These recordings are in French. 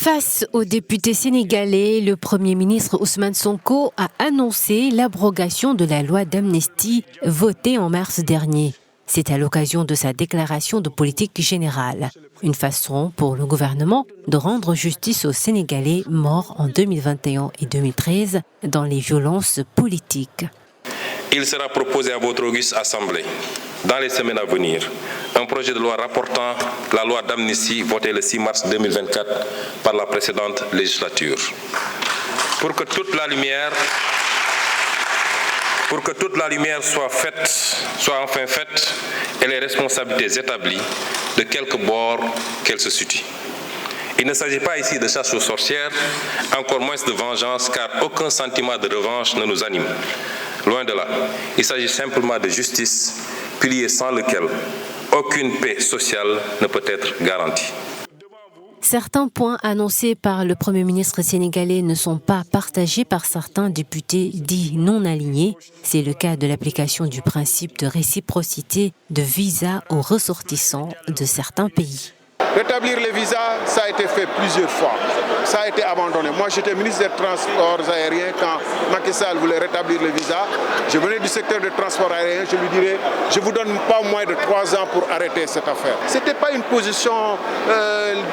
Face aux députés sénégalais, le Premier ministre Ousmane Sonko a annoncé l'abrogation de la loi d'amnistie votée en mars dernier. C'est à l'occasion de sa déclaration de politique générale. Une façon pour le gouvernement de rendre justice aux Sénégalais morts en 2021 et 2013 dans les violences politiques. Il sera proposé à votre auguste Assemblée, dans les semaines à venir, un projet de loi rapportant la loi d'amnistie votée le 6 mars 2024 par la précédente législature. Pour que toute la lumière soit enfin faite et les responsabilités établies de quelque bord qu'elles se situent. Il ne s'agit pas ici de chasse aux sorcières, encore moins de vengeance, car aucun sentiment de revanche ne nous anime. Loin de là, il s'agit simplement de justice, pilier sans lequel aucune paix sociale ne peut être garantie. Certains points annoncés par le Premier ministre sénégalais ne sont pas partagés par certains députés dits non alignés. C'est le cas de l'application du principe de réciprocité de visa aux ressortissants de certains pays. Rétablir les visas, ça a été fait plusieurs fois. Ça a été abandonné. Moi, j'étais ministre des Transports aériens quand Macky Sall voulait rétablir les visas. Je venais du secteur des transports aériens. Je lui dirais, je ne vous donne pas moins de 3 ans pour arrêter cette affaire. Ce n'était pas une position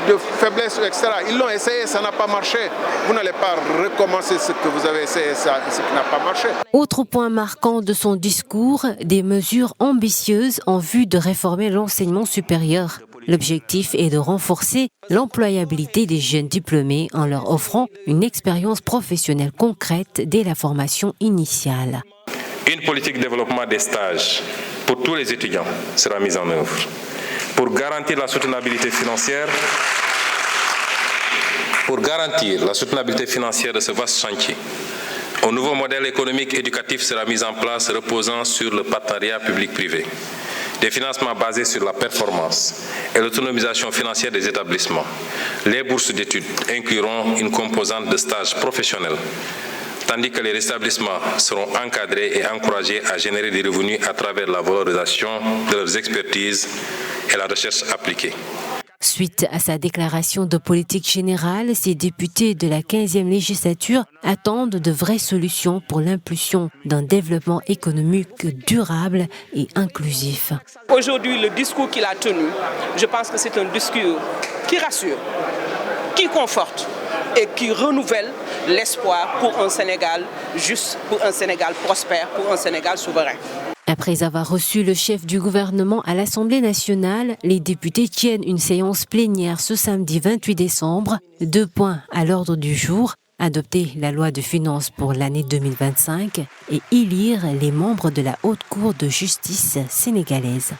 de faiblesse, etc. Ils l'ont essayé, ça n'a pas marché. Vous n'allez pas recommencer ce que vous avez essayé, ce qui n'a pas marché. Autre point marquant de son discours, des mesures ambitieuses en vue de réformer l'enseignement supérieur. L'objectif est de renforcer l'employabilité des jeunes diplômés en leur offrant une expérience professionnelle concrète dès la formation initiale. Une politique de développement des stages pour tous les étudiants sera mise en œuvre. Pour garantir la soutenabilité financière de ce vaste chantier, un nouveau modèle économique éducatif sera mis en place reposant sur le partenariat public-privé. Des financements basés sur la performance et l'autonomisation financière des établissements. Les bourses d'études incluront une composante de stage professionnel, tandis que les établissements seront encadrés et encouragés à générer des revenus à travers la valorisation de leurs expertises et la recherche appliquée. Suite à sa déclaration de politique générale, ces députés de la 15e législature attendent de vraies solutions pour l'impulsion d'un développement économique durable et inclusif. Aujourd'hui, le discours qu'il a tenu, je pense que c'est un discours qui rassure, qui conforte et qui renouvelle l'espoir pour un Sénégal juste, pour un Sénégal prospère, pour un Sénégal souverain. Après avoir reçu le chef du gouvernement à l'Assemblée nationale, les députés tiennent une séance plénière ce samedi 28 décembre. 2 points à l'ordre du jour, adopter la loi de finances pour l'année 2025 et élire les membres de la Haute Cour de justice sénégalaise.